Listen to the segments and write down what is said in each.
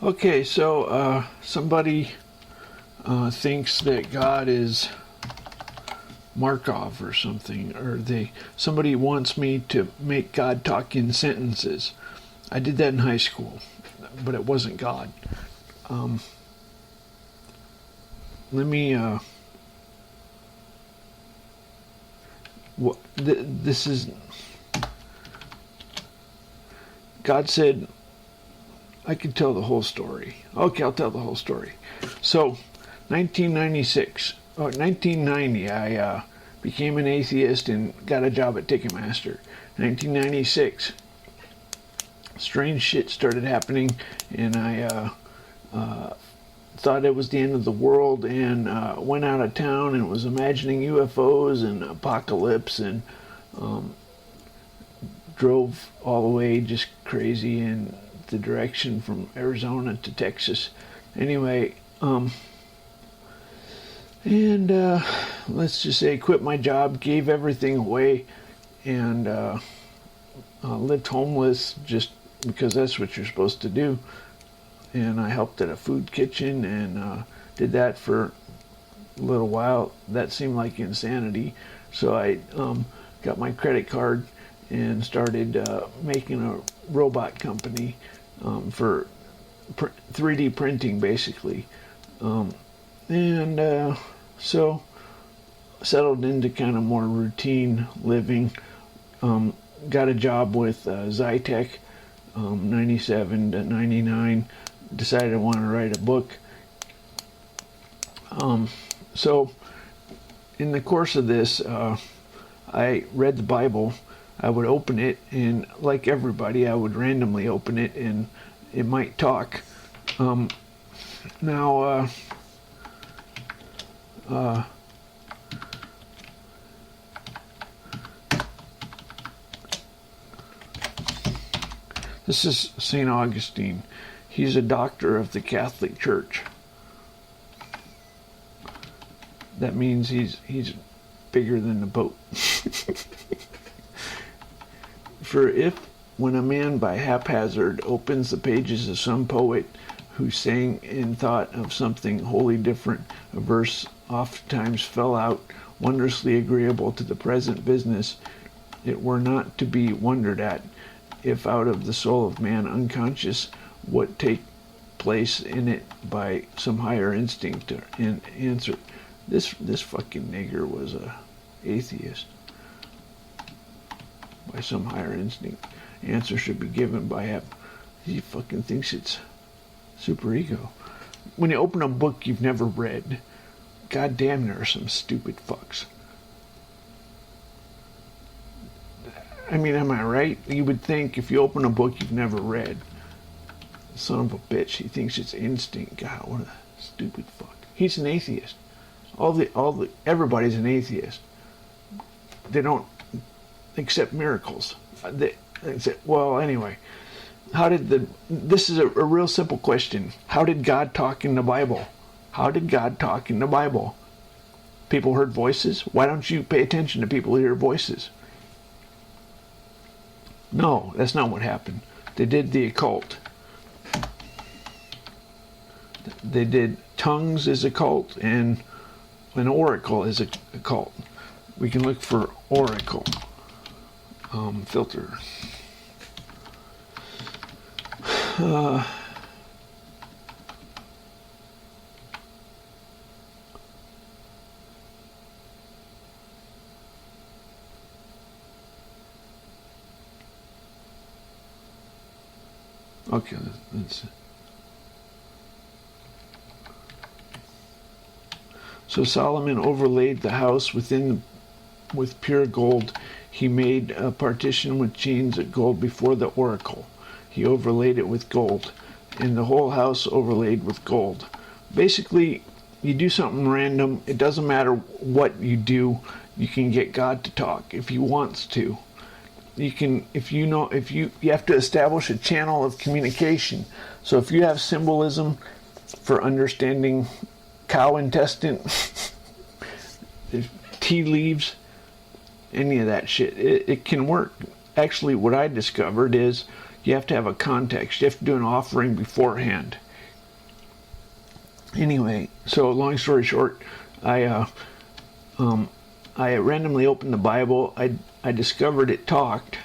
Okay, so somebody thinks that God is Markov or something, or somebody wants me to make God talk in sentences. I did that in high school, but it wasn't God. Let me. This is. God said, I could tell the whole story. Okay, I'll tell the whole story. So, 1990, I became an atheist and got a job at Ticketmaster. 1996, strange shit started happening, and I thought it was the end of the world, and went out of town and was imagining UFOs and apocalypse, and drove all the way just crazy in the direction from Arizona to Texas. Anyway, let's just say quit my job, gave everything away, and lived homeless just because that's what you're supposed to do. And I helped at a food kitchen and did that for a little while. That seemed like insanity. So I got my credit card and started making a robot company for 3D printing, basically. So settled into kind of more routine living. Got a job with Zytec, 97 to 99. Decided I wanted to write a book. So in the course of this, I read the Bible. I would open it, and like everybody, I would randomly open it, and it might talk. This is St. Augustine. He's a doctor of the Catholic Church. That means he's bigger than the boat. For if, when a man by haphazard opens the pages of some poet who sang and thought of something wholly different, a verse oftentimes fell out wondrously agreeable to the present business, it were not to be wondered at if out of the soul of man unconscious what take place in it by some higher instinct and answer. This fucking nigger was a atheist. By some higher instinct, answer should be given by he fucking thinks it's superego. When you open a book you've never read, goddamn, there are some stupid fucks. I mean, am I right? You would think if you open a book you've never read, son of a bitch, he thinks it's instinct. God, what a stupid fuck. He's an atheist. Everybody's an atheist. They don't accept miracles. Well, anyway, this is a real simple question. How did God talk in the Bible? How did God talk in the Bible? People heard voices? Why don't you pay attention to people who hear voices? No, that's not what happened. They did the occult. They did tongues as a cult and an oracle as a cult. We can look for oracle. Filter. Okay, let's see. So Solomon overlaid the house with pure gold. He made a partition with chains of gold before the oracle. He overlaid it with gold, and the whole house overlaid with gold. Basically, you do something random. It doesn't matter what you do. You can get God to talk if He wants to. You have to establish a channel of communication. So if you have symbolism for understanding cow intestine, tea leaves, any of that shit, it can work. Actually, what I discovered is you have to have a context. You have to do an offering beforehand. Anyway, so long story short, I randomly opened the Bible. I discovered it talked,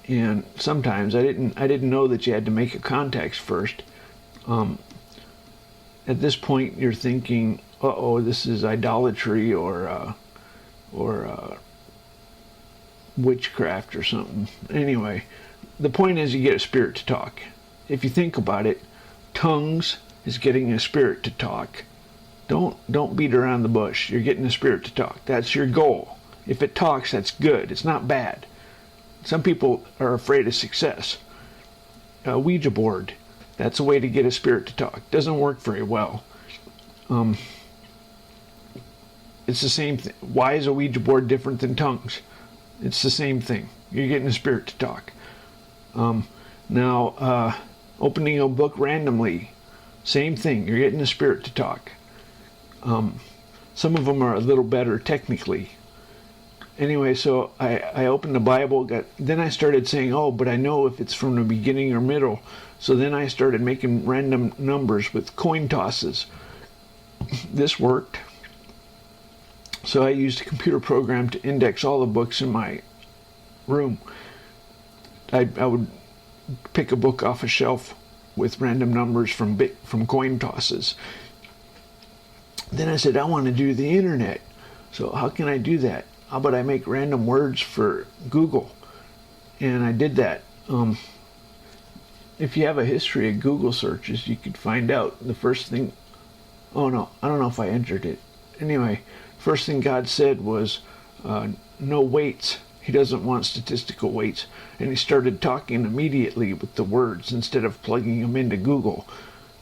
and sometimes I didn't know that you had to make a context first. At this point, you're thinking, "Uh-oh, this is idolatry or witchcraft or something." Anyway, the point is you get a spirit to talk. If you think about it, tongues is getting a spirit to talk. Don't beat around the bush. You're getting a spirit to talk. That's your goal. If it talks, that's good. It's not bad. Some people are afraid of success. A Ouija board, that's a way to get a spirit to talk. Doesn't work very well. It's the same thing. Why is a Ouija board different than tongues? It's the same thing. You're getting a spirit to talk. Now, opening a book randomly, same thing. You're getting a spirit to talk. Some of them are a little better technically. Anyway, so I opened the Bible, then I started saying, oh, but I know if it's from the beginning or middle. So then I started making random numbers with coin tosses. This worked. So I used a computer program to index all the books in my room. I would pick a book off a shelf with random numbers from coin tosses. Then I said, I want to do the internet. So how can I do that? How about I make random words for Google? And I did that. If you have a history of Google searches, you could find out the first thing. Oh no, I don't know if I entered it. Anyway, first thing God said was no weights. He doesn't want statistical weights. And he started talking immediately with the words instead of plugging them into Google.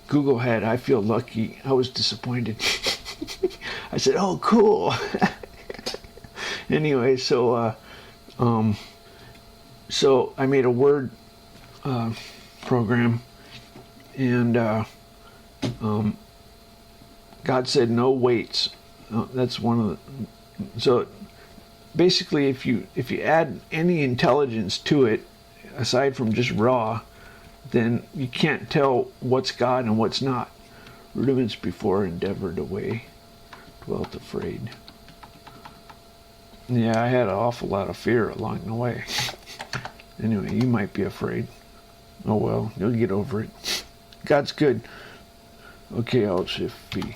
Google had, I feel lucky. I was disappointed. I said, oh, cool. Anyway, so I made a word program, and God said no weights. That's one of the. So basically, if you add any intelligence to it, aside from just raw, then you can't tell what's God and what's not. Rudiments before endeavored away, dwelt afraid. Yeah, I had an awful lot of fear along the way. Anyway, you might be afraid. Oh well, you'll get over it. God's good. Okay, I'll shift B.